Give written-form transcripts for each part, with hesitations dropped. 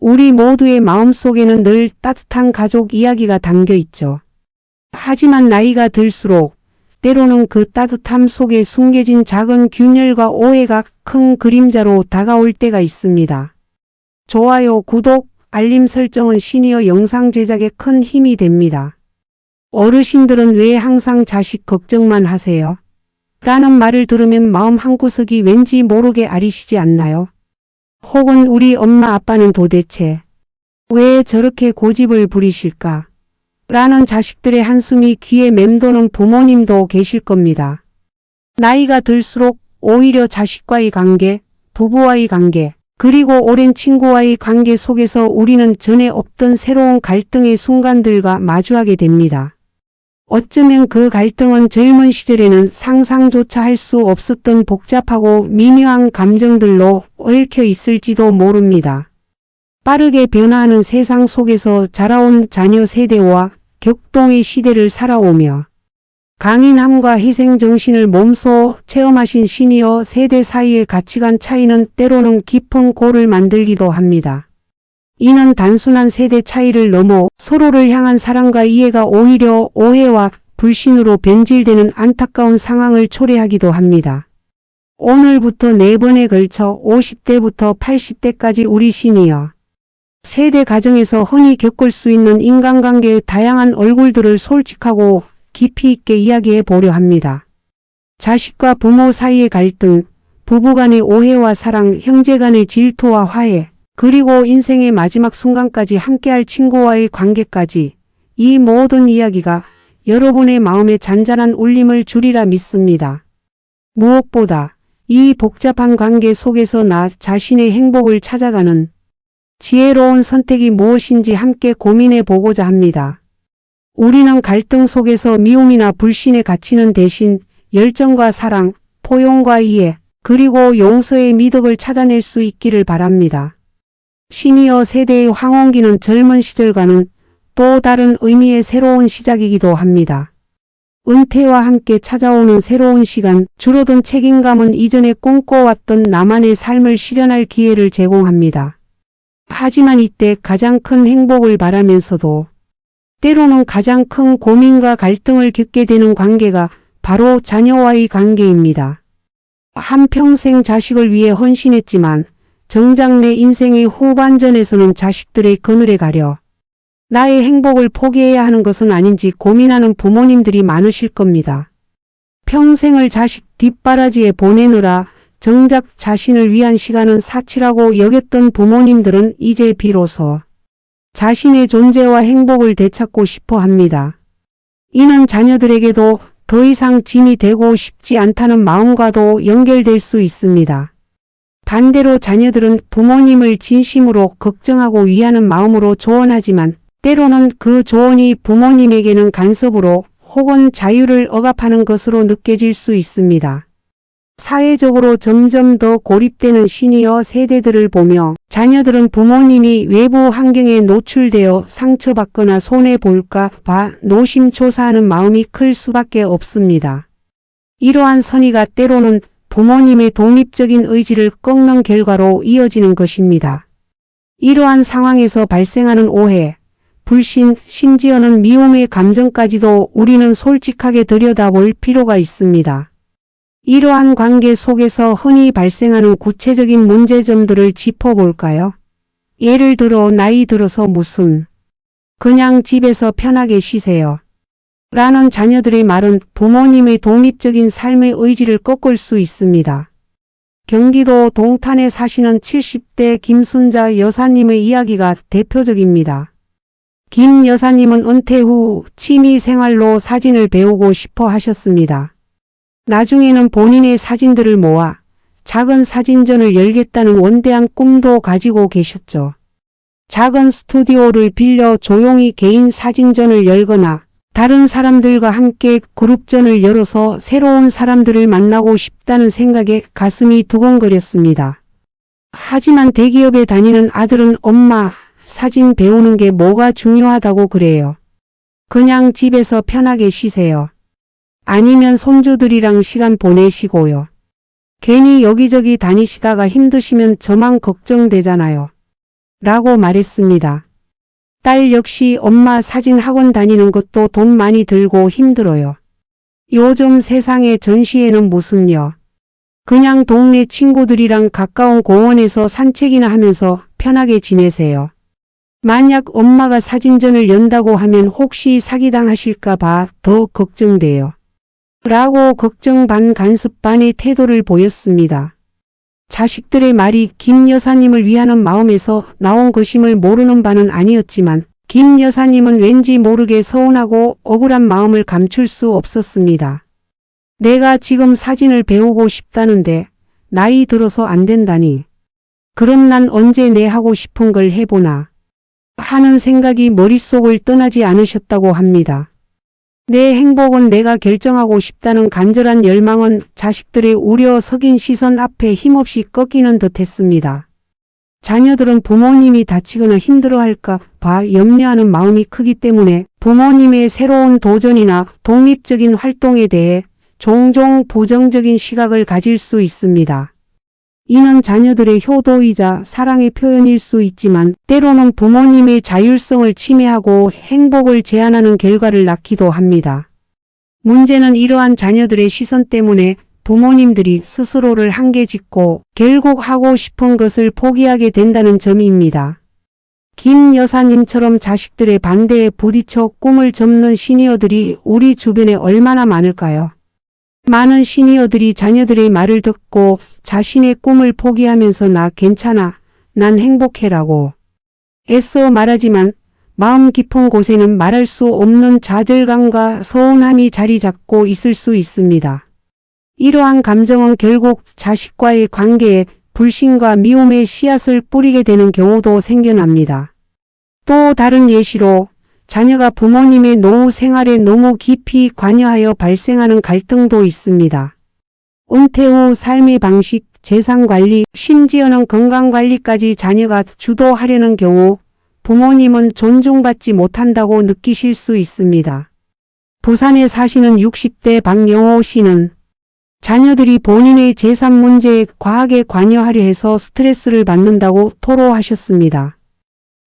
우리 모두의 마음속에는 늘 따뜻한 가족 이야기가 담겨 있죠. 하지만 나이가 들수록 때로는 그 따뜻함 속에 숨겨진 작은 균열과 오해가 큰 그림자로 다가올 때가 있습니다. 좋아요, 구독, 알림 설정은 시니어 영상 제작에 큰 힘이 됩니다. 어르신들은 왜 항상 자식 걱정만 하세요? 라는 말을 들으면 마음 한구석이 왠지 모르게 아리시지 않나요? 혹은 우리 엄마 아빠는 도대체 왜 저렇게 고집을 부리실까? 라는 자식들의 한숨이 귀에 맴도는 부모님도 계실 겁니다. 나이가 들수록 오히려 자식과의 관계, 부부와의 관계, 그리고 오랜 친구와의 관계 속에서 우리는 전에 없던 새로운 갈등의 순간들과 마주하게 됩니다. 어쩌면 그 갈등은 젊은 시절에는 상상조차 할 수 없었던 복잡하고 미묘한 감정들로 얽혀 있을지도 모릅니다. 빠르게 변화하는 세상 속에서 자라온 자녀 세대와 격동의 시대를 살아오며 강인함과 희생정신을 몸소 체험하신 시니어 세대 사이의 가치관 차이는 때로는 깊은 골을 만들기도 합니다. 이는 단순한 세대 차이를 넘어 서로를 향한 사랑과 이해가 오히려 오해와 불신으로 변질되는 안타까운 상황을 초래하기도 합니다. 오늘부터 4번에 걸쳐 50대부터 80대까지 우리 시니어 세대 가정에서 흔히 겪을 수 있는 인간관계의 다양한 얼굴들을 솔직하고 깊이 있게 이야기해 보려 합니다. 자식과 부모 사이의 갈등, 부부 간의 오해와 사랑, 형제 간의 질투와 화해, 그리고 인생의 마지막 순간까지 함께할 친구와의 관계까지 이 모든 이야기가 여러분의 마음에 잔잔한 울림을 주리라 믿습니다. 무엇보다 이 복잡한 관계 속에서 나 자신의 행복을 찾아가는 지혜로운 선택이 무엇인지 함께 고민해 보고자 합니다. 우리는 갈등 속에서 미움이나 불신에 갇히는 대신 열정과 사랑, 포용과 이해, 그리고 용서의 미덕을 찾아낼 수 있기를 바랍니다. 시니어 세대의 황혼기는 젊은 시절과는 또 다른 의미의 새로운 시작이기도 합니다. 은퇴와 함께 찾아오는 새로운 시간, 줄어든 책임감은 이전에 꿈꿔왔던 나만의 삶을 실현할 기회를 제공합니다. 하지만 이때 가장 큰 행복을 바라면서도 때로는 가장 큰 고민과 갈등을 겪게 되는 관계가 바로 자녀와의 관계입니다. 한평생 자식을 위해 헌신했지만 정작 내 인생의 후반전에서는 자식들의 그늘에 가려 나의 행복을 포기해야 하는 것은 아닌지 고민하는 부모님들이 많으실 겁니다. 평생을 자식 뒷바라지에 보내느라 정작 자신을 위한 시간은 사치라고 여겼던 부모님들은 이제 비로소 자신의 존재와 행복을 되찾고 싶어 합니다. 이는 자녀들에게도 더 이상 짐이 되고 싶지 않다는 마음과도 연결될 수 있습니다. 반대로 자녀들은 부모님을 진심으로 걱정하고 위하는 마음으로 조언하지만 때로는 그 조언이 부모님에게는 간섭으로 혹은 자유를 억압하는 것으로 느껴질 수 있습니다. 사회적으로 점점 더 고립되는 시니어 세대들을 보며 자녀들은 부모님이 외부 환경에 노출되어 상처받거나 손해볼까 봐 노심초사하는 마음이 클 수밖에 없습니다. 이러한 선의가 때로는 부모님의 독립적인 의지를 꺾는 결과로 이어지는 것입니다. 이러한 상황에서 발생하는 오해, 불신, 심지어는 미움의 감정까지도 우리는 솔직하게 들여다볼 필요가 있습니다. 이러한 관계 속에서 흔히 발생하는 구체적인 문제점들을 짚어볼까요? 예를 들어 나이 들어서 무슨 그냥 집에서 편하게 쉬세요. 라는 자녀들의 말은 부모님의 독립적인 삶의 의지를 꺾을 수 있습니다. 경기도 동탄에 사시는 70대 김순자 여사님의 이야기가 대표적입니다. 김 여사님은 은퇴 후 취미 생활로 사진을 배우고 싶어 하셨습니다. 나중에는 본인의 사진들을 모아 작은 사진전을 열겠다는 원대한 꿈도 가지고 계셨죠. 작은 스튜디오를 빌려 조용히 개인 사진전을 열거나 다른 사람들과 함께 그룹전을 열어서 새로운 사람들을 만나고 싶다는 생각에 가슴이 두근거렸습니다. 하지만 대기업에 다니는 아들은 엄마, 사진 배우는 게 뭐가 중요하다고 그래요. 그냥 집에서 편하게 쉬세요. 아니면 손주들이랑 시간 보내시고요. 괜히 여기저기 다니시다가 힘드시면 저만 걱정되잖아요. 라고 말했습니다. 딸 역시 엄마 사진 학원 다니는 것도 돈 많이 들고 힘들어요. 요즘 세상에 전시회는 무슨요. 그냥 동네 친구들이랑 가까운 공원에서 산책이나 하면서 편하게 지내세요. 만약 엄마가 사진전을 연다고 하면 혹시 사기당하실까봐 더 걱정돼요. 라고 걱정 반 간섭 반의 태도를 보였습니다. 자식들의 말이 김 여사님을 위하는 마음에서 나온 것임을 모르는 바는 아니었지만 김 여사님은 왠지 모르게 서운하고 억울한 마음을 감출 수 없었습니다. 내가 지금 사진을 배우고 싶다는데 나이 들어서 안 된다니. 그럼 난 언제 내 하고 싶은 걸 해보나 하는 생각이 머릿속을 떠나지 않으셨다고 합니다. 내 행복은 내가 결정하고 싶다는 간절한 열망은 자식들의 우려 섞인 시선 앞에 힘없이 꺾이는 듯했습니다. 자녀들은 부모님이 다치거나 힘들어할까 봐 염려하는 마음이 크기 때문에 부모님의 새로운 도전이나 독립적인 활동에 대해 종종 부정적인 시각을 가질 수 있습니다. 이는 자녀들의 효도이자 사랑의 표현일 수 있지만 때로는 부모님의 자율성을 침해하고 행복을 제한하는 결과를 낳기도 합니다. 문제는 이러한 자녀들의 시선 때문에 부모님들이 스스로를 한계 짓고 결국 하고 싶은 것을 포기하게 된다는 점입니다. 김 여사님처럼 자식들의 반대에 부딪혀 꿈을 접는 시니어들이 우리 주변에 얼마나 많을까요? 많은 시니어들이 자녀들의 말을 듣고 자신의 꿈을 포기하면서 나 괜찮아, 난 행복해라고 애써 말하지만 마음 깊은 곳에는 말할 수 없는 좌절감과 서운함이 자리 잡고 있을 수 있습니다. 이러한 감정은 결국 자식과의 관계에 불신과 미움의 씨앗을 뿌리게 되는 경우도 생겨납니다. 또 다른 예시로 자녀가 부모님의 노후 생활에 너무 깊이 관여하여 발생하는 갈등도 있습니다. 은퇴 후 삶의 방식, 재산관리, 심지어는 건강관리까지 자녀가 주도하려는 경우 부모님은 존중받지 못한다고 느끼실 수 있습니다. 부산에 사시는 60대 박영호 씨는 자녀들이 본인의 재산 문제에 과하게 관여하려 해서 스트레스를 받는다고 토로하셨습니다.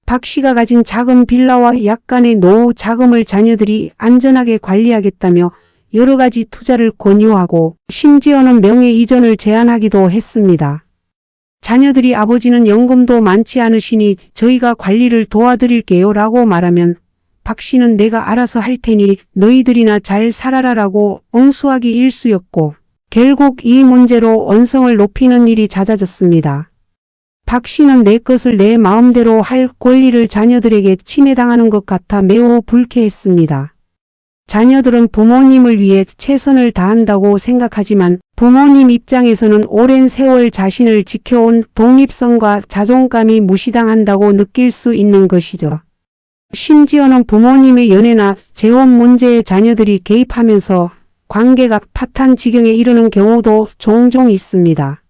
박 씨가 가진 작은 빌라와 약간의 노후 자금을 자녀들이 안전하게 관리하겠다며 여러 가지 투자를 권유하고 심지어는 명예 이전을 제안하기도 했습니다. 자녀들이 아버지는 연금도 많지 않으시니 저희가 관리를 도와드릴게요 라고 말하면 박 씨는 내가 알아서 할 테니 너희들이나 잘 살아라 라고 엉수하기 일쑤였고 결국 이 문제로 언성을 높이는 일이 잦아졌습니다. 박 씨는 내 것을 내 마음대로 할 권리를 자녀들에게 침해당하는 것 같아 매우 불쾌했습니다. 자녀들은 부모님을 위해 최선을 다한다고 생각하지만 부모님 입장에서는 오랜 세월 자신을 지켜온 독립성과 자존감이 무시당한다고 느낄 수 있는 것이죠. 심지어는 부모님의 연애나 재혼 문제에 자녀들이 개입하면서 관계가 파탄 지경에 이르는 경우도 종종 있습니다.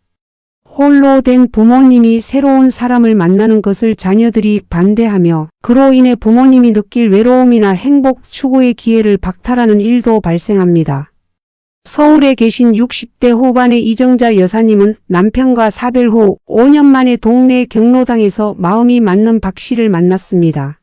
홀로 된 부모님이 새로운 사람을 만나는 것을 자녀들이 반대하며 그로 인해 부모님이 느낄 외로움이나 행복 추구의 기회를 박탈하는 일도 발생합니다. 서울에 계신 60대 후반의 이정자 여사님은 남편과 사별 후 5년 만에 동네 경로당에서 마음이 맞는 박 씨를 만났습니다.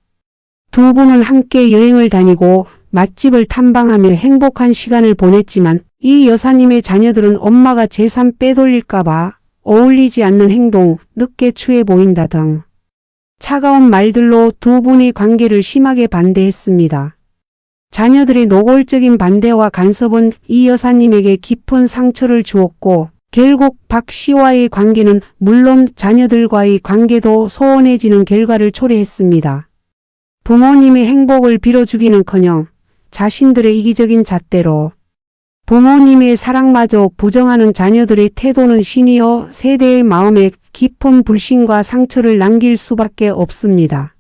두 분은 함께 여행을 다니고 맛집을 탐방하며 행복한 시간을 보냈지만 이 여사님의 자녀들은 엄마가 재산 빼돌릴까봐 어울리지 않는 행동, 늦게 취해 보인다 등 차가운 말들로 두 분의 관계를 심하게 반대했습니다. 자녀들의 노골적인 반대와 간섭은 이 여사님에게 깊은 상처를 주었고 결국 박 씨와의 관계는 물론 자녀들과의 관계도 소원해지는 결과를 초래했습니다. 부모님의 행복을 빌어주기는커녕 자신들의 이기적인 잣대로 부모님의 사랑마저 부정하는 자녀들의 태도는 시니어 세대의 마음에 깊은 불신과 상처를 남길 수밖에 없습니다.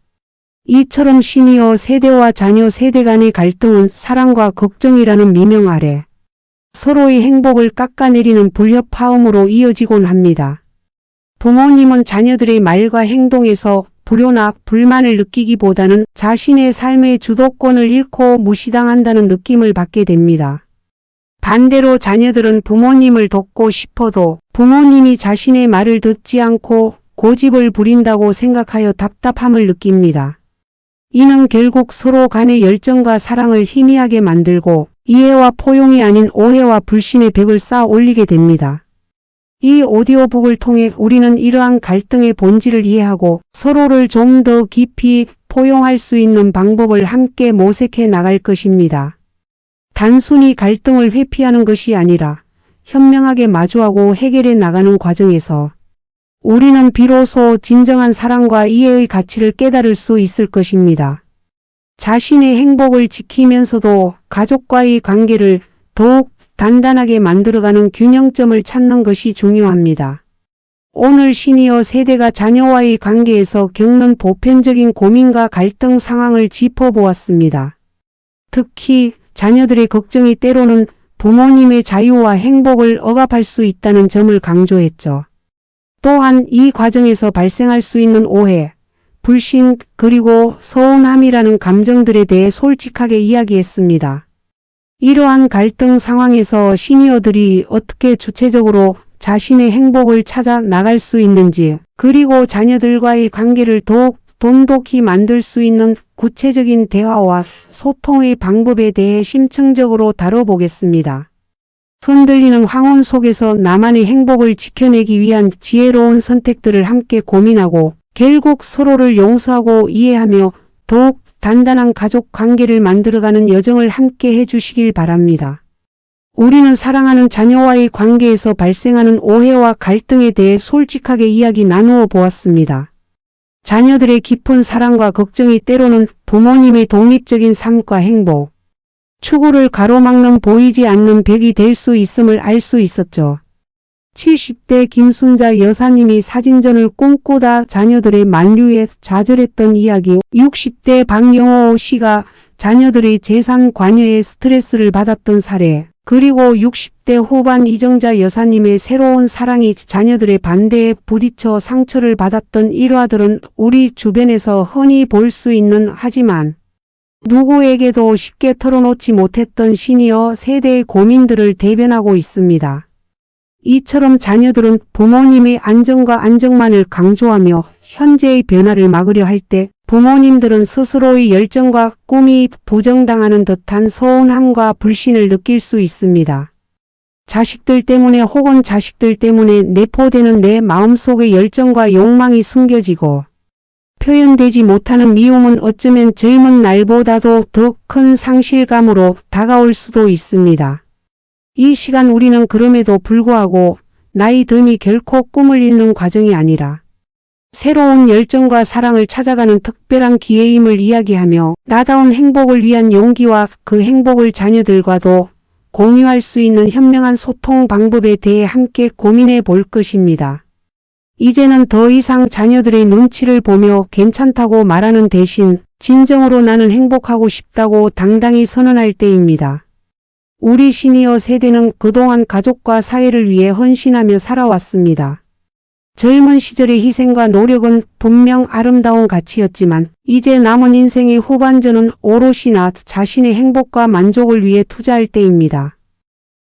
이처럼 시니어 세대와 자녀 세대 간의 갈등은 사랑과 걱정이라는 미명 아래 서로의 행복을 깎아내리는 불협화음으로 이어지곤 합니다. 부모님은 자녀들의 말과 행동에서 불효나 불만을 느끼기보다는 자신의 삶의 주도권을 잃고 무시당한다는 느낌을 받게 됩니다. 반대로 자녀들은 부모님을 돕고 싶어도 부모님이 자신의 말을 듣지 않고 고집을 부린다고 생각하여 답답함을 느낍니다. 이는 결국 서로 간의 열정과 사랑을 희미하게 만들고 이해와 포용이 아닌 오해와 불신의 벽을 쌓아 올리게 됩니다. 이 오디오북을 통해 우리는 이러한 갈등의 본질을 이해하고 서로를 좀 더 깊이 포용할 수 있는 방법을 함께 모색해 나갈 것입니다. 단순히 갈등을 회피하는 것이 아니라 현명하게 마주하고 해결해 나가는 과정에서 우리는 비로소 진정한 사랑과 이해의 가치를 깨달을 수 있을 것입니다. 자신의 행복을 지키면서도 가족과의 관계를 더욱 단단하게 만들어가는 균형점을 찾는 것이 중요합니다. 오늘 시니어 세대가 자녀와의 관계에서 겪는 보편적인 고민과 갈등 상황을 짚어보았습니다. 특히 자녀들의 걱정이 때로는 부모님의 자유와 행복을 억압할 수 있다는 점을 강조했죠. 또한 이 과정에서 발생할 수 있는 오해, 불신, 그리고 서운함이라는 감정들에 대해 솔직하게 이야기했습니다. 이러한 갈등 상황에서 시니어들이 어떻게 주체적으로 자신의 행복을 찾아 나갈 수 있는지, 그리고 자녀들과의 관계를 더욱 돈독히 만들 수 있는 구체적인 대화와 소통의 방법에 대해 심층적으로 다뤄보겠습니다. 흔들리는 황혼 속에서 나만의 행복을 지켜내기 위한 지혜로운 선택들을 함께 고민하고 결국 서로를 용서하고 이해하며 더욱 단단한 가족 관계를 만들어가는 여정을 함께 해주시길 바랍니다. 우리는 사랑하는 자녀와의 관계에서 발생하는 오해와 갈등에 대해 솔직하게 이야기 나누어 보았습니다. 자녀들의 깊은 사랑과 걱정이 때로는 부모님의 독립적인 삶과 행복, 추구를 가로막는 보이지 않는 벽이 될 수 있음을 알 수 있었죠. 70대 김순자 여사님이 사진전을 꿈꾸다 자녀들의 만류에 좌절했던 이야기, 60대 박영호 씨가 자녀들의 재산 관여에 스트레스를 받았던 사례, 그리고 60대 후반 이정자 여사님의 새로운 사랑이 자녀들의 반대에 부딪혀 상처를 받았던 일화들은 우리 주변에서 흔히 볼 수 있는 하지만 누구에게도 쉽게 털어놓지 못했던 시니어 세대의 고민들을 대변하고 있습니다. 이처럼 자녀들은 부모님의 안정과 안정만을 강조하며 현재의 변화를 막으려 할 때 부모님들은 스스로의 열정과 꿈이 부정당하는 듯한 서운함과 불신을 느낄 수 있습니다. 자식들 때문에 혹은 자식들 때문에 내포되는 내 마음속의 열정과 욕망이 숨겨지고 표현되지 못하는 미움은 어쩌면 젊은 날보다도 더 큰 상실감으로 다가올 수도 있습니다. 이 시간 우리는 그럼에도 불구하고 나이 듦이 결코 꿈을 잃는 과정이 아니라 새로운 열정과 사랑을 찾아가는 특별한 기회임을 이야기하며 나다운 행복을 위한 용기와 그 행복을 자녀들과도 공유할 수 있는 현명한 소통 방법에 대해 함께 고민해 볼 것입니다. 이제는 더 이상 자녀들의 눈치를 보며 괜찮다고 말하는 대신 진정으로 나는 행복하고 싶다고 당당히 선언할 때입니다. 우리 시니어 세대는 그동안 가족과 사회를 위해 헌신하며 살아왔습니다. 젊은 시절의 희생과 노력은 분명 아름다운 가치였지만 이제 남은 인생의 후반전은 오롯이나 자신의 행복과 만족을 위해 투자할 때입니다.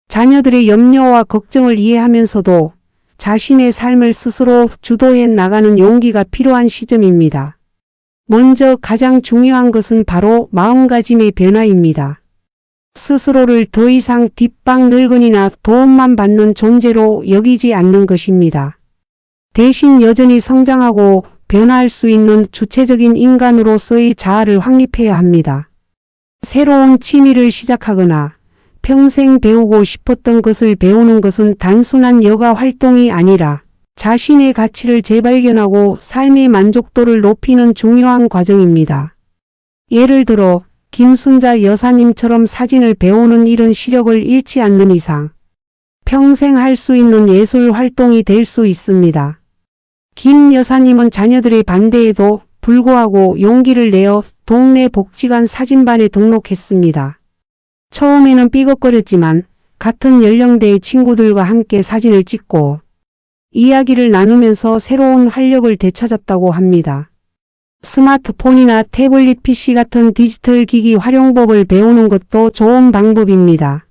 자녀들의 염려와 걱정을 이해하면서도 자신의 삶을 스스로 주도해 나가는 용기가 필요한 시점입니다. 먼저 가장 중요한 것은 바로 마음가짐의 변화입니다. 스스로를 더 이상 뒷방 늙은이나 도움만 받는 존재로 여기지 않는 것입니다. 대신 여전히 성장하고 변화할 수 있는 주체적인 인간으로서의 자아를 확립해야 합니다. 새로운 취미를 시작하거나 평생 배우고 싶었던 것을 배우는 것은 단순한 여가 활동이 아니라 자신의 가치를 재발견하고 삶의 만족도를 높이는 중요한 과정입니다. 예를 들어 김순자 여사님처럼 사진을 배우는 일은 시력을 잃지 않는 이상 평생 할 수 있는 예술 활동이 될 수 있습니다. 김 여사님은 자녀들의 반대에도 불구하고 용기를 내어 동네 복지관 사진반에 등록했습니다. 처음에는 삐걱거렸지만 같은 연령대의 친구들과 함께 사진을 찍고 이야기를 나누면서 새로운 활력을 되찾았다고 합니다. 스마트폰이나 태블릿 PC 같은 디지털 기기 활용법을 배우는 것도 좋은 방법입니다.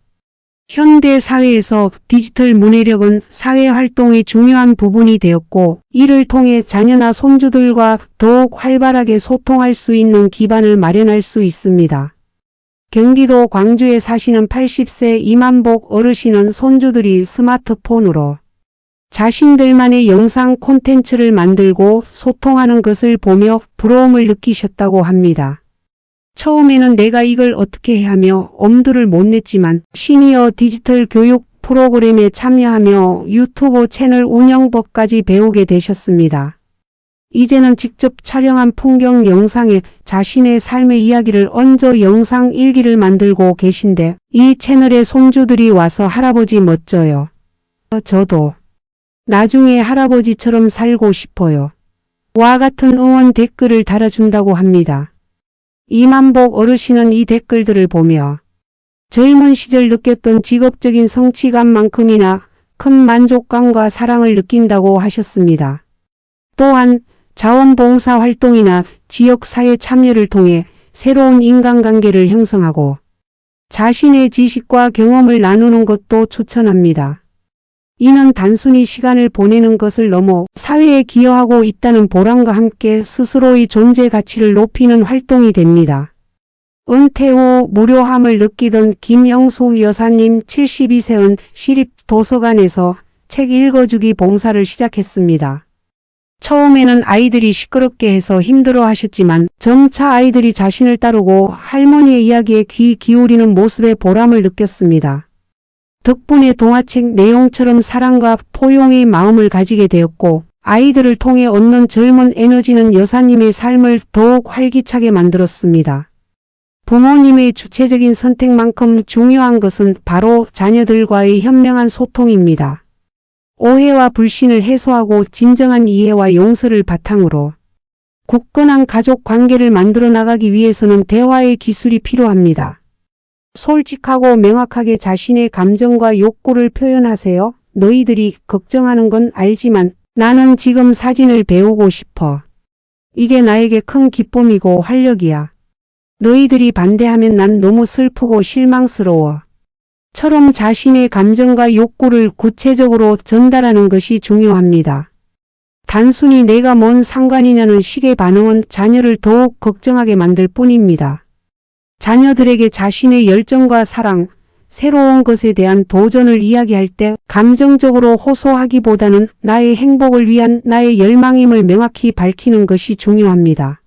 현대 사회에서 디지털 문해력은 사회 활동의 중요한 부분이 되었고, 이를 통해 자녀나 손주들과 더욱 활발하게 소통할 수 있는 기반을 마련할 수 있습니다. 경기도 광주에 사시는 80세 이만복 어르신은 손주들이 스마트폰으로 자신들만의 영상 콘텐츠를 만들고 소통하는 것을 보며 부러움을 느끼셨다고 합니다. 처음에는 내가 이걸 어떻게 해 하며 엄두를 못 냈지만 시니어 디지털 교육 프로그램에 참여하며 유튜브 채널 운영법까지 배우게 되셨습니다. 이제는 직접 촬영한 풍경 영상에 자신의 삶의 이야기를 얹어 영상 일기를 만들고 계신데 이 채널에 손주들이 와서 할아버지 멋져요. 저도 나중에 할아버지처럼 살고 싶어요. 와 같은 응원 댓글을 달아준다고 합니다. 이만복 어르신은 이 댓글들을 보며 젊은 시절 느꼈던 직업적인 성취감만큼이나 큰 만족감과 사랑을 느낀다고 하셨습니다. 또한 자원봉사 활동이나 지역사회 참여를 통해 새로운 인간관계를 형성하고 자신의 지식과 경험을 나누는 것도 추천합니다. 이는 단순히 시간을 보내는 것을 넘어 사회에 기여하고 있다는 보람과 함께 스스로의 존재 가치를 높이는 활동이 됩니다. 은퇴 후 무료함을 느끼던 김영숙 여사님 72세는 시립도서관에서 책 읽어주기 봉사를 시작했습니다. 처음에는 아이들이 시끄럽게 해서 힘들어 하셨지만 점차 아이들이 자신을 따르고 할머니의 이야기에 귀 기울이는 모습에 보람을 느꼈습니다. 덕분에 동화책 내용처럼 사랑과 포용의 마음을 가지게 되었고 아이들을 통해 얻는 젊은 에너지는 여사님의 삶을 더욱 활기차게 만들었습니다. 부모님의 주체적인 선택만큼 중요한 것은 바로 자녀들과의 현명한 소통입니다. 오해와 불신을 해소하고 진정한 이해와 용서를 바탕으로 굳건한 가족 관계를 만들어 나가기 위해서는 대화의 기술이 필요합니다. 솔직하고 명확하게 자신의 감정과 욕구를 표현하세요. 너희들이 걱정하는 건 알지만 나는 지금 사진을 배우고 싶어. 이게 나에게 큰 기쁨이고 활력이야. 너희들이 반대하면 난 너무 슬프고 실망스러워. 처럼 자신의 감정과 욕구를 구체적으로 전달하는 것이 중요합니다. 단순히 내가 뭔 상관이냐는 식의 반응은 자녀를 더욱 걱정하게 만들 뿐입니다. 자녀들에게 자신의 열정과 사랑, 새로운 것에 대한 도전을 이야기할 때 감정적으로 호소하기보다는 나의 행복을 위한 나의 열망임을 명확히 밝히는 것이 중요합니다.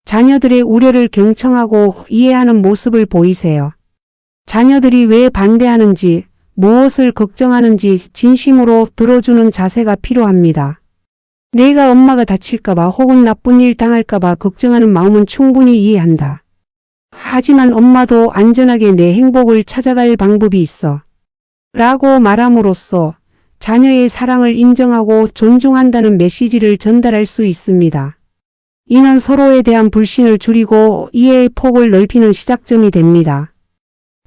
자녀들의 우려를 경청하고 이해하는 모습을 보이세요. 자녀들이 왜 반대하는지, 무엇을 걱정하는지 진심으로 들어주는 자세가 필요합니다. 내가 엄마가 다칠까봐 혹은 나쁜 일 당할까봐 걱정하는 마음은 충분히 이해한다. 하지만 엄마도 안전하게 내 행복을 찾아갈 방법이 있어. 라고 말함으로써 자녀의 사랑을 인정하고 존중한다는 메시지를 전달할 수 있습니다. 이는 서로에 대한 불신을 줄이고 이해의 폭을 넓히는 시작점이 됩니다.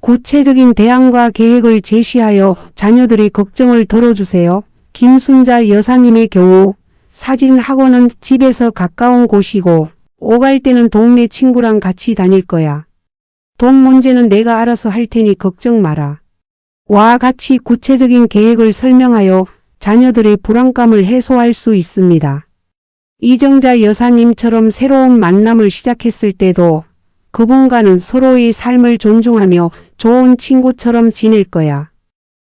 구체적인 대안과 계획을 제시하여 자녀들의 걱정을 덜어주세요. 김순자 여사님의 경우 사진 학원은 집에서 가까운 곳이고 오갈 때는 동네 친구랑 같이 다닐 거야. 돈 문제는 내가 알아서 할 테니 걱정 마라. 와 같이 구체적인 계획을 설명하여 자녀들의 불안감을 해소할 수 있습니다. 이정자 여사님처럼 새로운 만남을 시작했을 때도 그분과는 서로의 삶을 존중하며 좋은 친구처럼 지낼 거야.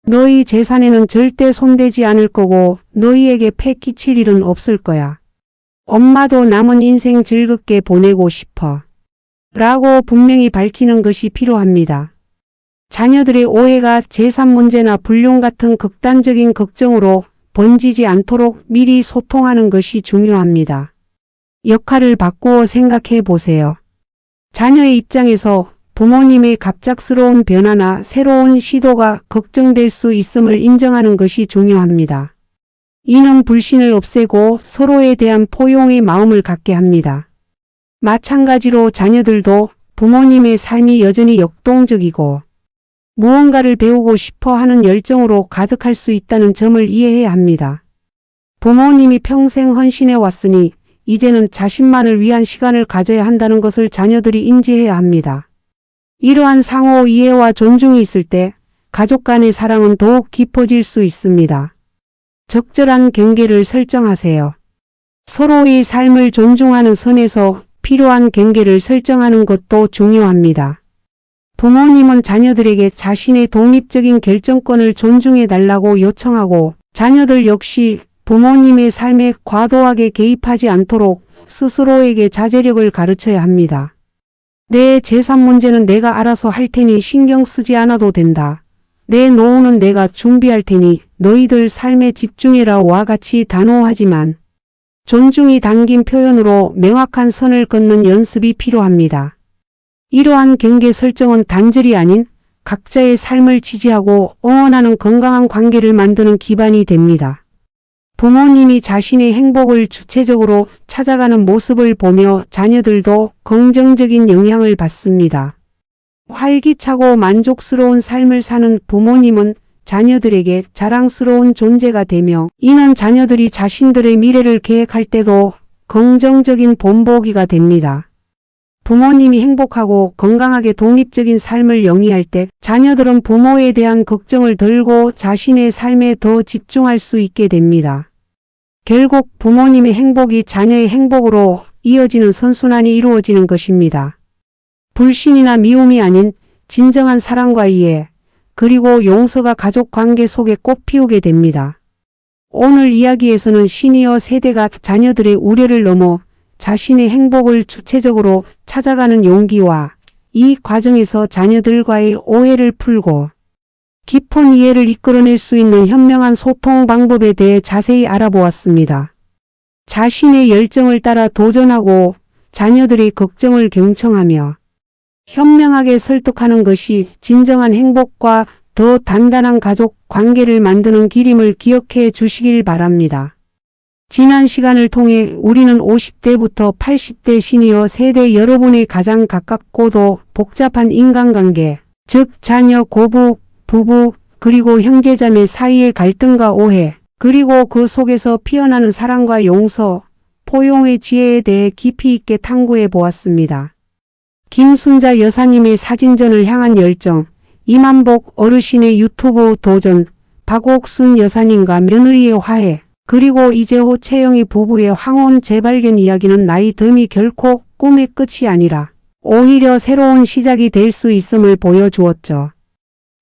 너희 재산에는 절대 손대지 않을 거고 너희에게 폐 끼칠 일은 없을 거야. 엄마도 남은 인생 즐겁게 보내고 싶어. 라고 분명히 밝히는 것이 필요합니다. 자녀들의 오해가 재산 문제나 불륜 같은 극단적인 걱정으로 번지지 않도록 미리 소통하는 것이 중요합니다. 역할을 바꾸어 생각해 보세요. 자녀의 입장에서 부모님의 갑작스러운 변화나 새로운 시도가 걱정될 수 있음을 인정하는 것이 중요합니다. 이는 불신을 없애고 서로에 대한 포용의 마음을 갖게 합니다. 마찬가지로 자녀들도 부모님의 삶이 여전히 역동적이고 무언가를 배우고 싶어 하는 열정으로 가득할 수 있다는 점을 이해해야 합니다. 부모님이 평생 헌신해 왔으니 이제는 자신만을 위한 시간을 가져야 한다는 것을 자녀들이 인지해야 합니다. 이러한 상호 이해와 존중이 있을 때 가족 간의 사랑은 더욱 깊어질 수 있습니다. 적절한 경계를 설정하세요. 서로의 삶을 존중하는 선에서 필요한 경계를 설정하는 것도 중요합니다. 부모님은 자녀들에게 자신의 독립적인 결정권을 존중해달라고 요청하고 자녀들 역시 부모님의 삶에 과도하게 개입하지 않도록 스스로에게 자제력을 가르쳐야 합니다. 내 재산 문제는 내가 알아서 할 테니 신경 쓰지 않아도 된다. 내 노후는 내가 준비할 테니 너희들 삶에 집중해라와 같이 단호하지만 존중이 담긴 표현으로 명확한 선을 긋는 연습이 필요합니다. 이러한 경계 설정은 단절이 아닌 각자의 삶을 지지하고 응원하는 건강한 관계를 만드는 기반이 됩니다. 부모님이 자신의 행복을 주체적으로 찾아가는 모습을 보며 자녀들도 긍정적인 영향을 받습니다. 활기차고 만족스러운 삶을 사는 부모님은 자녀들에게 자랑스러운 존재가 되며 이는 자녀들이 자신들의 미래를 계획할 때도 긍정적인 본보기가 됩니다. 부모님이 행복하고 건강하게 독립적인 삶을 영위할 때 자녀들은 부모에 대한 걱정을 덜고 자신의 삶에 더 집중할 수 있게 됩니다. 결국 부모님의 행복이 자녀의 행복으로 이어지는 선순환이 이루어지는 것입니다. 불신이나 미움이 아닌 진정한 사랑과 이해, 그리고 용서가 가족 관계 속에 꽃 피우게 됩니다. 오늘 이야기에서는 시니어 세대가 자녀들의 우려를 넘어 자신의 행복을 주체적으로 찾아가는 용기와 이 과정에서 자녀들과의 오해를 풀고 깊은 이해를 이끌어낼 수 있는 현명한 소통 방법에 대해 자세히 알아보았습니다. 자신의 열정을 따라 도전하고 자녀들의 걱정을 경청하며 현명하게 설득하는 것이 진정한 행복과 더 단단한 가족 관계를 만드는 길임을 기억해 주시길 바랍니다. 지난 시간을 통해 우리는 50대부터 80대 시니어 세대 여러분의 가장 가깝고도 복잡한 인간관계, 즉 자녀, 고부, 부부, 그리고 형제자매 사이의 갈등과 오해, 그리고 그 속에서 피어나는 사랑과 용서, 포용의 지혜에 대해 깊이 있게 탐구해 보았습니다. 김순자 여사님의 사진전을 향한 열정, 이만복 어르신의 유튜브 도전, 박옥순 여사님과 며느리의 화해, 그리고 이재호 최영희 부부의 황혼 재발견 이야기는 나이 듦이 결코 꿈의 끝이 아니라 오히려 새로운 시작이 될 수 있음을 보여주었죠.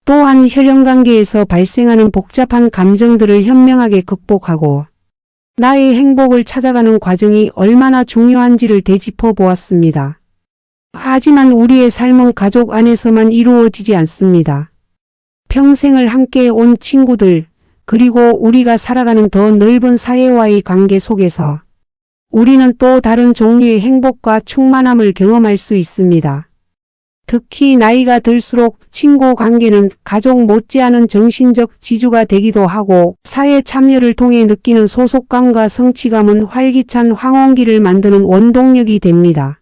또한 혈연관계에서 발생하는 복잡한 감정들을 현명하게 극복하고 나의 행복을 찾아가는 과정이 얼마나 중요한지를 되짚어 보았습니다. 하지만 우리의 삶은 가족 안에서만 이루어지지 않습니다. 평생을 함께 온 친구들, 그리고 우리가 살아가는 더 넓은 사회와의 관계 속에서 우리는 또 다른 종류의 행복과 충만함을 경험할 수 있습니다. 특히 나이가 들수록 친구 관계는 가족 못지않은 정신적 지주가 되기도 하고 사회 참여를 통해 느끼는 소속감과 성취감은 활기찬 황혼기를 만드는 원동력이 됩니다.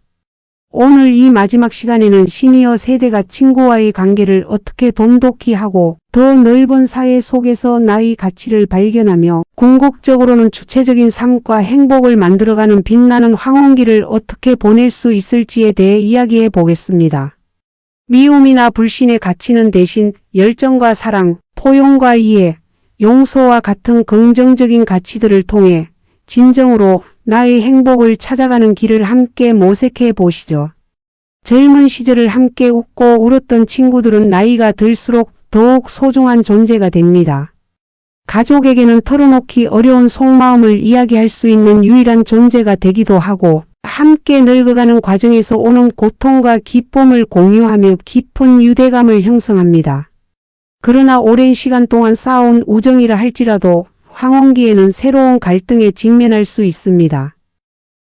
오늘 이 마지막 시간에는 시니어 세대가 친구와의 관계를 어떻게 돈독히 하고 더 넓은 사회 속에서 나의 가치를 발견하며 궁극적으로는 주체적인 삶과 행복을 만들어가는 빛나는 황혼기를 어떻게 보낼 수 있을지에 대해 이야기해 보겠습니다. 미움이나 불신의 가치는 대신 열정과 사랑, 포용과 이해, 용서와 같은 긍정적인 가치들을 통해 진정으로 나의 행복을 찾아가는 길을 함께 모색해 보시죠. 젊은 시절을 함께 웃고 울었던 친구들은 나이가 들수록 더욱 소중한 존재가 됩니다. 가족에게는 털어놓기 어려운 속마음을 이야기할 수 있는 유일한 존재가 되기도 하고 함께 늙어가는 과정에서 오는 고통과 기쁨을 공유하며 깊은 유대감을 형성합니다. 그러나 오랜 시간 동안 쌓아온 우정이라 할지라도 황혼기에는 새로운 갈등에 직면할 수 있습니다.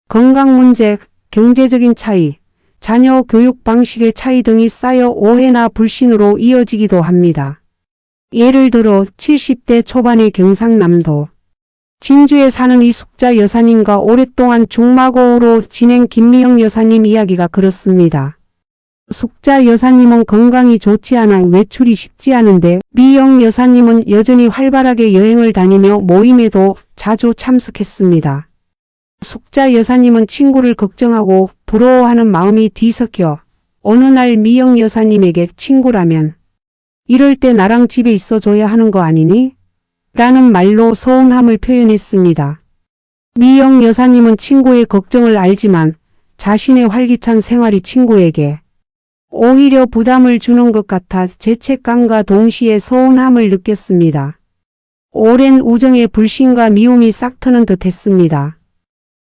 건강 문제, 경제적인 차이, 자녀 교육 방식의 차이 등이 쌓여 오해나 불신으로 이어지기도 합니다. 예를 들어 70대 초반의 경상남도 진주에 사는 이숙자 여사님과 오랫동안 중마고우로 지낸 김미영 여사님 이야기가 그렇습니다. 숙자 여사님은 건강이 좋지 않아 외출이 쉽지 않은데 미영 여사님은 여전히 활발하게 여행을 다니며 모임에도 자주 참석했습니다. 숙자 여사님은 친구를 걱정하고 부러워하는 마음이 뒤섞여 어느 날 미영 여사님에게 친구라면 이럴 때 나랑 집에 있어줘야 하는 거 아니니? 라는 말로 서운함을 표현했습니다. 미영 여사님은 친구의 걱정을 알지만 자신의 활기찬 생활이 친구에게 오히려 부담을 주는 것 같아 죄책감과 동시에 서운함을 느꼈습니다. 오랜 우정의 불신과 미움이 싹트는 듯 했습니다.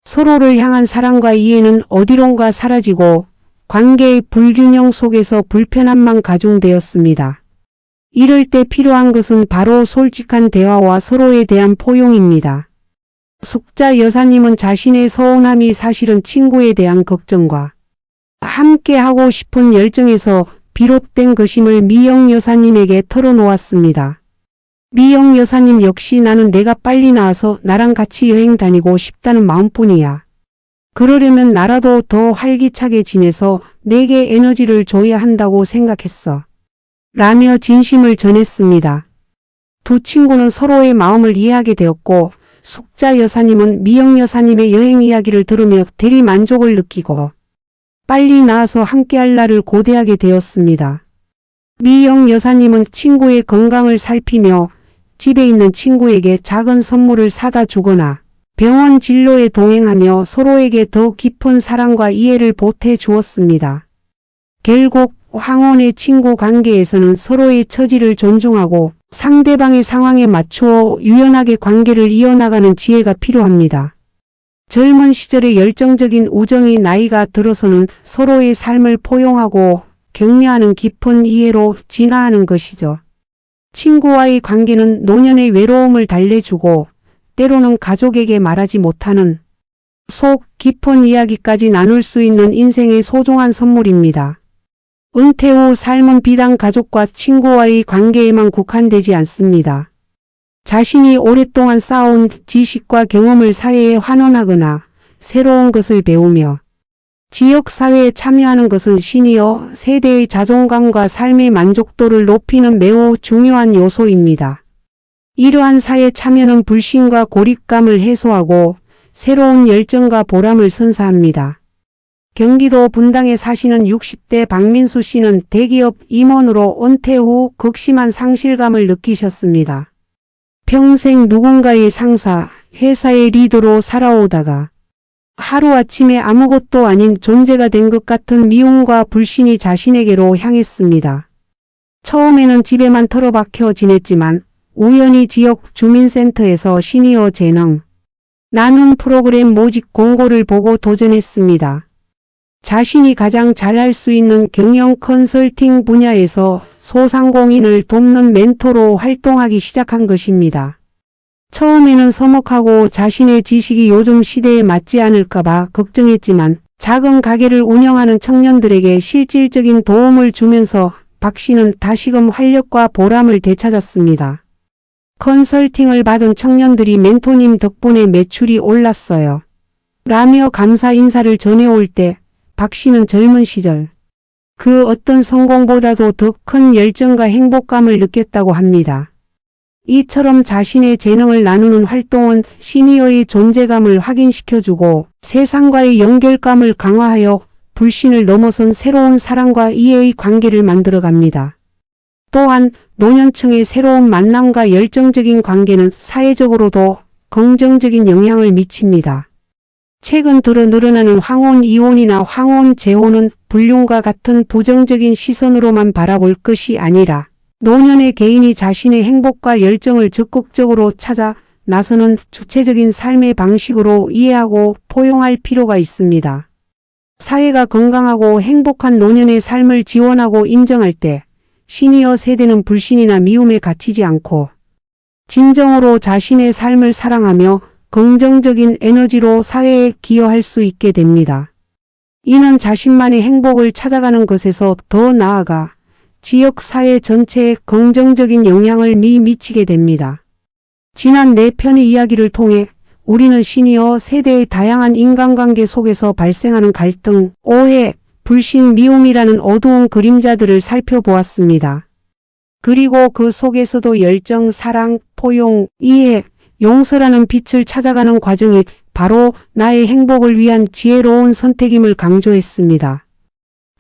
서로를 향한 사랑과 이해는 어디론가 사라지고 관계의 불균형 속에서 불편함만 가중되었습니다. 이럴 때 필요한 것은 바로 솔직한 대화와 서로에 대한 포용입니다. 숙자 여사님은 자신의 서운함이 사실은 친구에 대한 걱정과 함께 하고 싶은 열정에서 비롯된 것임을 미영 여사님에게 털어놓았습니다. 미영 여사님 역시 나는 내가 빨리 나와서 나랑 같이 여행 다니고 싶다는 마음뿐이야. 그러려면 나라도 더 활기차게 지내서 내게 에너지를 줘야 한다고 생각했어. 라며 진심을 전했습니다. 두 친구는 서로의 마음을 이해하게 되었고 숙자 여사님은 미영 여사님의 여행 이야기를 들으며 대리 만족을 느끼고 빨리 나와서 함께할 날을 고대하게 되었습니다. 미영 여사님은 친구의 건강을 살피며 집에 있는 친구에게 작은 선물을 사다 주거나 병원 진료에 동행하며 서로에게 더 깊은 사랑과 이해를 보태 주었습니다. 결국 황혼의 친구 관계에서는 서로의 처지를 존중하고 상대방의 상황에 맞추어 유연하게 관계를 이어나가는 지혜가 필요합니다. 젊은 시절의 열정적인 우정이 나이가 들어서는 서로의 삶을 포용하고 격려하는 깊은 이해로 진화하는 것이죠. 친구와의 관계는 노년의 외로움을 달래주고 때로는 가족에게 말하지 못하는 속 깊은 이야기까지 나눌 수 있는 인생의 소중한 선물입니다. 은퇴 후 삶은 비단 가족과 친구와의 관계에만 국한되지 않습니다. 자신이 오랫동안 쌓아온 지식과 경험을 사회에 환원하거나 새로운 것을 배우며 지역사회에 참여하는 것은 시니어 세대의 자존감과 삶의 만족도를 높이는 매우 중요한 요소입니다. 이러한 사회 참여는 불신과 고립감을 해소하고 새로운 열정과 보람을 선사합니다. 경기도 분당에 사시는 60대 박민수 씨는 대기업 임원으로 은퇴 후 극심한 상실감을 느끼셨습니다. 평생 누군가의 상사, 회사의 리더로 살아오다가 하루아침에 아무것도 아닌 존재가 된 것 같은 미움과 불신이 자신에게로 향했습니다. 처음에는 집에만 틀어박혀 지냈지만 우연히 지역 주민센터에서 시니어 재능 나눔 프로그램 모집 공고를 보고 도전했습니다. 자신이 가장 잘할 수 있는 경영 컨설팅 분야에서 소상공인을 돕는 멘토로 활동하기 시작한 것입니다. 처음에는 서먹하고 자신의 지식이 요즘 시대에 맞지 않을까봐 걱정했지만 작은 가게를 운영하는 청년들에게 실질적인 도움을 주면서 박 씨는 다시금 활력과 보람을 되찾았습니다. 컨설팅을 받은 청년들이 멘토님 덕분에 매출이 올랐어요. 라며 감사 인사를 전해올 때 박 씨는 젊은 시절 그 어떤 성공보다도 더 큰 열정과 행복감을 느꼈다고 합니다. 이처럼 자신의 재능을 나누는 활동은 시니어의 존재감을 확인시켜주고 세상과의 연결감을 강화하여 불신을 넘어선 새로운 사랑과 이해의 관계를 만들어갑니다. 또한 노년층의 새로운 만남과 열정적인 관계는 사회적으로도 긍정적인 영향을 미칩니다. 최근 들어 늘어나는 황혼 이혼이나 황혼 재혼은 불륜과 같은 부정적인 시선으로만 바라볼 것이 아니라 노년의 개인이 자신의 행복과 열정을 적극적으로 찾아 나서는 주체적인 삶의 방식으로 이해하고 포용할 필요가 있습니다. 사회가 건강하고 행복한 노년의 삶을 지원하고 인정할 때 시니어 세대는 불신이나 미움에 갇히지 않고 진정으로 자신의 삶을 사랑하며 긍정적인 에너지로 사회에 기여할 수 있게 됩니다. 이는 자신만의 행복을 찾아가는 것에서 더 나아가 지역 사회 전체에 긍정적인 영향을 미치게 됩니다. 지난 4편의 이야기를 통해 우리는 시니어 세대의 다양한 인간관계 속에서 발생하는 갈등, 오해, 불신, 미움이라는 어두운 그림자들을 살펴보았습니다. 그리고 그 속에서도 열정, 사랑, 포용, 이해, 용서라는 빛을 찾아가는 과정이 바로 나의 행복을 위한 지혜로운 선택임을 강조했습니다.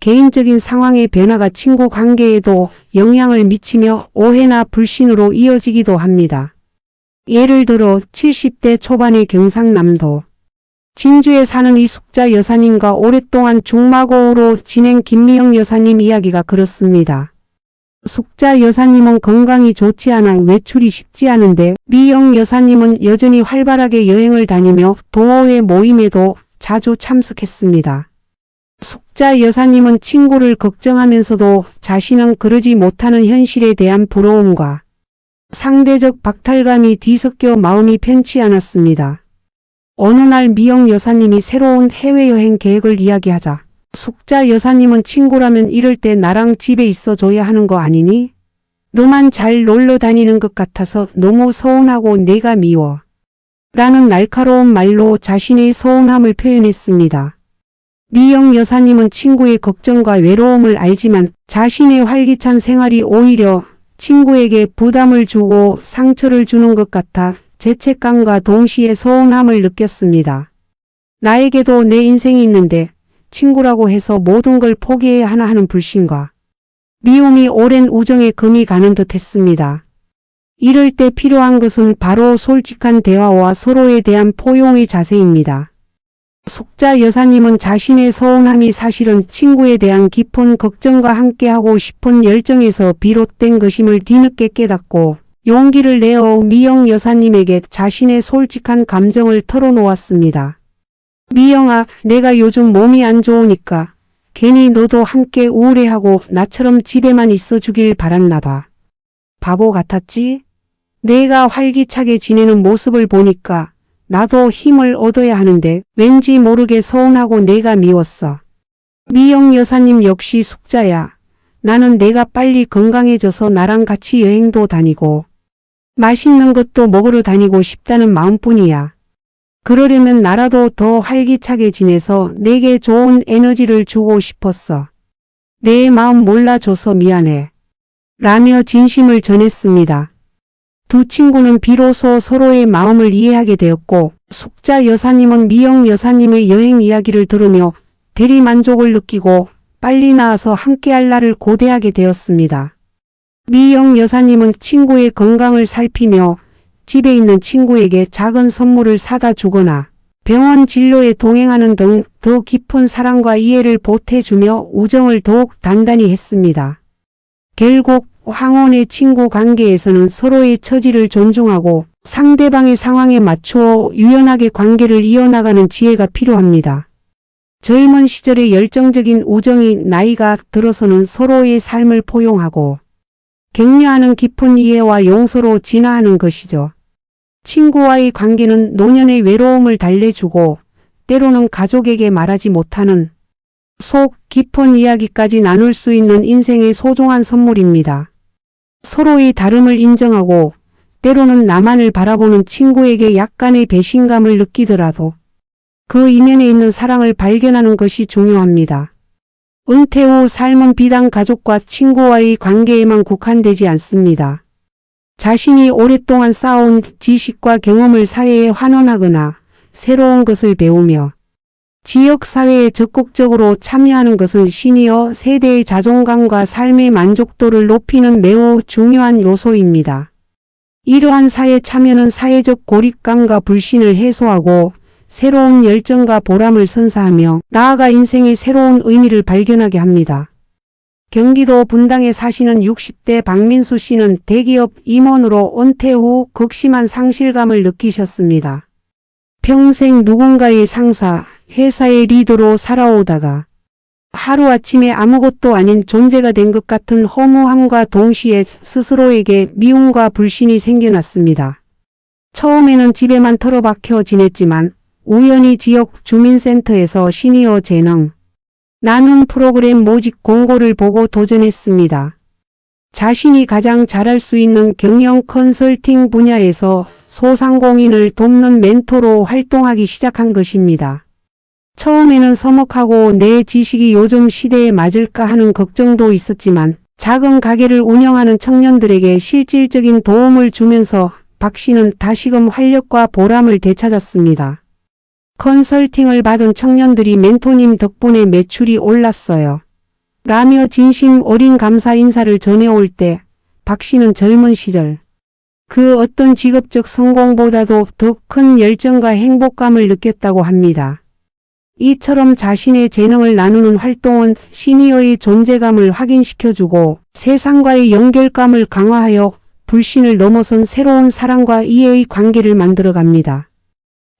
개인적인 상황의 변화가 친구 관계에도 영향을 미치며 오해나 불신으로 이어지기도 합니다. 예를 들어 70대 초반의 경상남도 진주에 사는 이숙자 여사님과 오랫동안 중마고우로 지낸 김미영 여사님 이야기가 그렇습니다. 숙자 여사님은 건강이 좋지 않아 외출이 쉽지 않은데 미영 여사님은 여전히 활발하게 여행을 다니며 동호회 모임에도 자주 참석했습니다. 숙자 여사님은 친구를 걱정하면서도 자신은 그러지 못하는 현실에 대한 부러움과 상대적 박탈감이 뒤섞여 마음이 편치 않았습니다. 어느 날 미영 여사님이 새로운 해외여행 계획을 이야기하자 숙자 여사님은 친구라면 이럴 때 나랑 집에 있어줘야 하는 거 아니니? 너만 잘 놀러 다니는 것 같아서 너무 서운하고 내가 미워. 라는 날카로운 말로 자신의 서운함을 표현했습니다. 미영 여사님은 친구의 걱정과 외로움을 알지만 자신의 활기찬 생활이 오히려 친구에게 부담을 주고 상처를 주는 것 같아 죄책감과 동시에 서운함을 느꼈습니다. 나에게도 내 인생이 있는데 친구라고 해서 모든 걸 포기해야 하나 하는 불신과 미움이 오랜 우정에 금이 가는 듯 했습니다. 이럴 때 필요한 것은 바로 솔직한 대화와 서로에 대한 포용의 자세입니다. 숙자 여사님은 자신의 서운함이 사실은 친구에 대한 깊은 걱정과 함께하고 싶은 열정에서 비롯된 것임을 뒤늦게 깨닫고 용기를 내어 미영 여사님에게 자신의 솔직한 감정을 털어놓았습니다. 미영아, 내가 요즘 몸이 안 좋으니까 괜히 너도 함께 우울해하고 나처럼 집에만 있어 주길 바랐나 봐. 바보 같았지? 내가 활기차게 지내는 모습을 보니까 나도 힘을 얻어야 하는데 왠지 모르게 서운하고 내가 미웠어. 미영 여사님 역시 숙자야. 나는 내가 빨리 건강해져서 나랑 같이 여행도 다니고 맛있는 것도 먹으러 다니고 싶다는 마음뿐이야. 그러려면 나라도 더 활기차게 지내서 내게 좋은 에너지를 주고 싶었어. 내 마음 몰라줘서 미안해. 라며 진심을 전했습니다. 두 친구는 비로소 서로의 마음을 이해하게 되었고 숙자 여사님은 미영 여사님의 여행 이야기를 들으며 대리만족을 느끼고 빨리 나아서 함께할 날을 고대하게 되었습니다. 미영 여사님은 친구의 건강을 살피며 집에 있는 친구에게 작은 선물을 사다 주거나 병원 진료에 동행하는 등 더 깊은 사랑과 이해를 보태주며 우정을 더욱 단단히 했습니다. 결국 황혼의 친구 관계에서는 서로의 처지를 존중하고 상대방의 상황에 맞추어 유연하게 관계를 이어나가는 지혜가 필요합니다. 젊은 시절의 열정적인 우정이 나이가 들어서는 서로의 삶을 포용하고 격려하는 깊은 이해와 용서로 진화하는 것이죠. 친구와의 관계는 노년의 외로움을 달래주고 때로는 가족에게 말하지 못하는 속 깊은 이야기까지 나눌 수 있는 인생의 소중한 선물입니다. 서로의 다름을 인정하고 때로는 나만을 바라보는 친구에게 약간의 배신감을 느끼더라도 그 이면에 있는 사랑을 발견하는 것이 중요합니다. 은퇴 후 삶은 비단 가족과 친구와의 관계에만 국한되지 않습니다. 자신이 오랫동안 쌓아온 지식과 경험을 사회에 환원하거나 새로운 것을 배우며 지역사회에 적극적으로 참여하는 것은 시니어 세대의 자존감과 삶의 만족도를 높이는 매우 중요한 요소입니다. 이러한 사회 참여는 사회적 고립감과 불신을 해소하고 새로운 열정과 보람을 선사하며 나아가 인생의 새로운 의미를 발견하게 합니다. 경기도 분당에 사시는 60대 박민수 씨는 대기업 임원으로 은퇴 후 극심한 상실감을 느끼셨습니다. 평생 누군가의 상사, 회사의 리더로 살아오다가 하루아침에 아무것도 아닌 존재가 된 것 같은 허무함과 동시에 스스로에게 미움과 불신이 생겨났습니다. 처음에는 집에만 틀어박혀 지냈지만 우연히 지역 주민센터에서 시니어 재능 나눔 프로그램 모집 공고를 보고 도전했습니다. 자신이 가장 잘할 수 있는 경영 컨설팅 분야에서 소상공인을 돕는 멘토로 활동하기 시작한 것입니다. 처음에는 서먹하고 내 지식이 요즘 시대에 맞을까 하는 걱정도 있었지만 작은 가게를 운영하는 청년들에게 실질적인 도움을 주면서 박 씨는 다시금 활력과 보람을 되찾았습니다. 컨설팅을 받은 청년들이 멘토님 덕분에 매출이 올랐어요. 라며 진심 어린 감사 인사를 전해올 때 박 씨는 젊은 시절 그 어떤 직업적 성공보다도 더 큰 열정과 행복감을 느꼈다고 합니다. 이처럼 자신의 재능을 나누는 활동은 시니어의 존재감을 확인시켜주고 세상과의 연결감을 강화하여 불신을 넘어선 새로운 사랑과 이해의 관계를 만들어갑니다.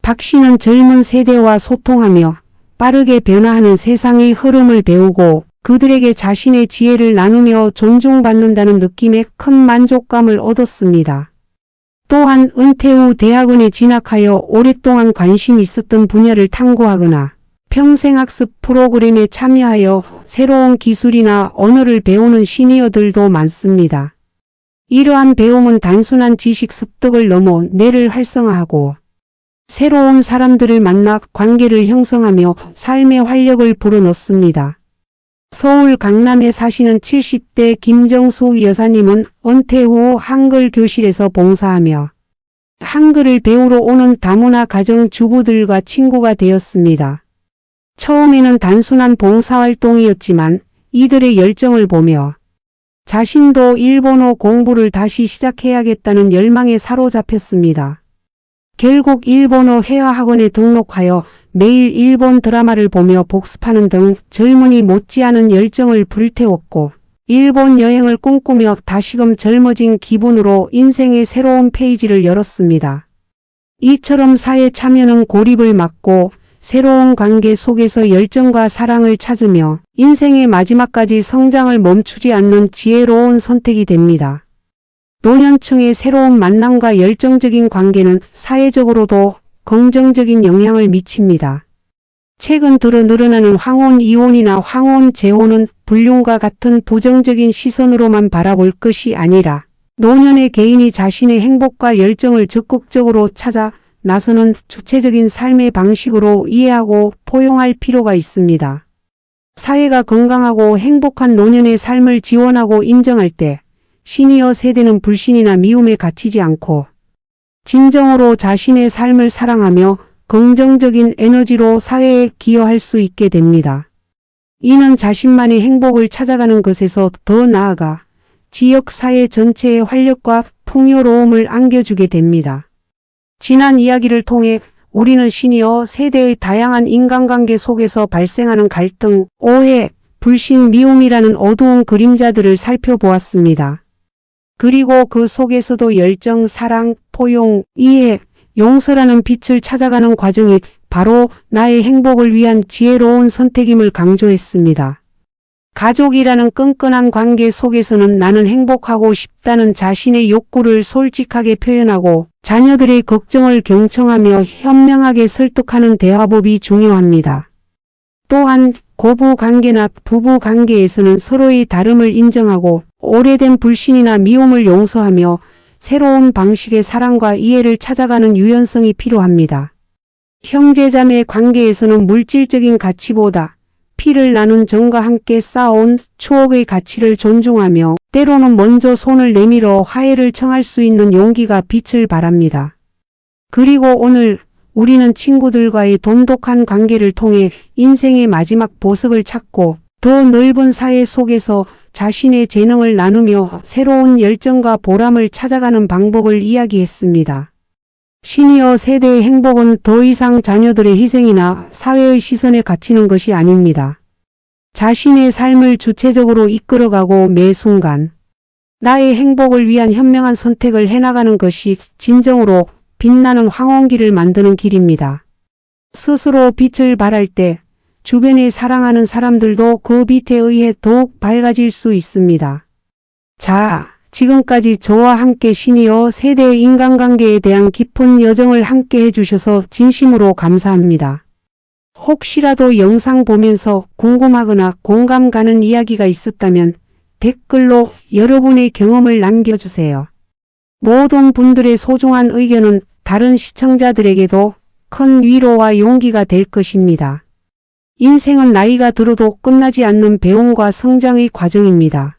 박 씨는 젊은 세대와 소통하며 빠르게 변화하는 세상의 흐름을 배우고 그들에게 자신의 지혜를 나누며 존중받는다는 느낌에 큰 만족감을 얻었습니다. 또한 은퇴 후 대학원에 진학하여 오랫동안 관심이 있었던 분야를 탐구하거나 평생학습 프로그램에 참여하여 새로운 기술이나 언어를 배우는 시니어들도 많습니다. 이러한 배움은 단순한 지식 습득을 넘어 뇌를 활성화하고 새로운 사람들을 만나 관계를 형성하며 삶의 활력을 불어넣습니다. 서울 강남에 사시는 70대 김정수 여사님은 은퇴 후 한글 교실에서 봉사하며 한글을 배우러 오는 다문화 가정주부들과 친구가 되었습니다. 처음에는 단순한 봉사활동이었지만 이들의 열정을 보며 자신도 일본어 공부를 다시 시작해야겠다는 열망에 사로잡혔습니다. 결국 일본어 회화학원에 등록하여 매일 일본 드라마를 보며 복습하는 등 젊은이 못지않은 열정을 불태웠고 일본 여행을 꿈꾸며 다시금 젊어진 기분으로 인생의 새로운 페이지를 열었습니다. 이처럼 사회 참여는 고립을 막고 새로운 관계 속에서 열정과 사랑을 찾으며 인생의 마지막까지 성장을 멈추지 않는 지혜로운 선택이 됩니다. 노년층의 새로운 만남과 열정적인 관계는 사회적으로도 긍정적인 영향을 미칩니다. 최근 들어 늘어나는 황혼 이혼이나 황혼 재혼은 불륜과 같은 부정적인 시선으로만 바라볼 것이 아니라 노년의 개인이 자신의 행복과 열정을 적극적으로 찾아 나서는 주체적인 삶의 방식으로 이해하고 포용할 필요가 있습니다. 사회가 건강하고 행복한 노년의 삶을 지원하고 인정할 때 시니어 세대는 불신이나 미움에 갇히지 않고 진정으로 자신의 삶을 사랑하며 긍정적인 에너지로 사회에 기여할 수 있게 됩니다. 이는 자신만의 행복을 찾아가는 것에서 더 나아가 지역 사회 전체의 활력과 풍요로움을 안겨주게 됩니다. 지난 이야기를 통해 우리는 시니어 세대의 다양한 인간관계 속에서 발생하는 갈등, 오해, 불신, 미움이라는 어두운 그림자들을 살펴보았습니다. 그리고 그 속에서도 열정, 사랑, 포용, 이해, 용서라는 빛을 찾아가는 과정이 바로 나의 행복을 위한 지혜로운 선택임을 강조했습니다. 가족이라는 끈끈한 관계 속에서는 나는 행복하고 싶다는 자신의 욕구를 솔직하게 표현하고 자녀들의 걱정을 경청하며 현명하게 설득하는 대화법이 중요합니다. 또한 고부 관계나 부부 관계에서는 서로의 다름을 인정하고 오래된 불신이나 미움을 용서하며 새로운 방식의 사랑과 이해를 찾아가는 유연성이 필요합니다. 형제자매 관계에서는 물질적인 가치보다 피를 나눈 정과 함께 쌓아온 추억의 가치를 존중하며 때로는 먼저 손을 내밀어 화해를 청할 수 있는 용기가 빛을 발합니다. 그리고 오늘 우리는 친구들과의 돈독한 관계를 통해 인생의 마지막 보석을 찾고 더 넓은 사회 속에서 자신의 재능을 나누며 새로운 열정과 보람을 찾아가는 방법을 이야기했습니다. 시니어 세대의 행복은 더 이상 자녀들의 희생이나 사회의 시선에 갇히는 것이 아닙니다. 자신의 삶을 주체적으로 이끌어가고 매 순간 나의 행복을 위한 현명한 선택을 해나가는 것이 진정으로 빛나는 황혼길을 만드는 길입니다. 스스로 빛을 발할 때 주변에 사랑하는 사람들도 그 빛에 의해 더욱 밝아질 수 있습니다. 자, 지금까지 저와 함께 시니어 세대의 인간관계에 대한 깊은 여정을 함께 해주셔서 진심으로 감사합니다. 혹시라도 영상 보면서 궁금하거나 공감 가는 이야기가 있었다면 댓글로 여러분의 경험을 남겨주세요. 모든 분들의 소중한 의견은 다른 시청자들에게도 큰 위로와 용기가 될 것입니다. 인생은 나이가 들어도 끝나지 않는 배움과 성장의 과정입니다.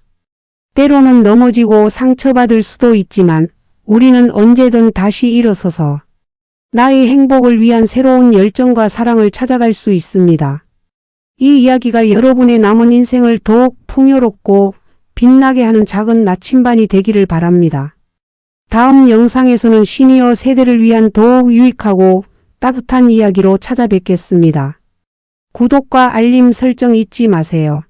때로는 넘어지고 상처받을 수도 있지만 우리는 언제든 다시 일어서서 나의 행복을 위한 새로운 열정과 사랑을 찾아갈 수 있습니다. 이 이야기가 여러분의 남은 인생을 더욱 풍요롭고 빛나게 하는 작은 나침반이 되기를 바랍니다. 다음 영상에서는 시니어 세대를 위한 더욱 유익하고 따뜻한 이야기로 찾아뵙겠습니다. 구독과 알림 설정 잊지 마세요.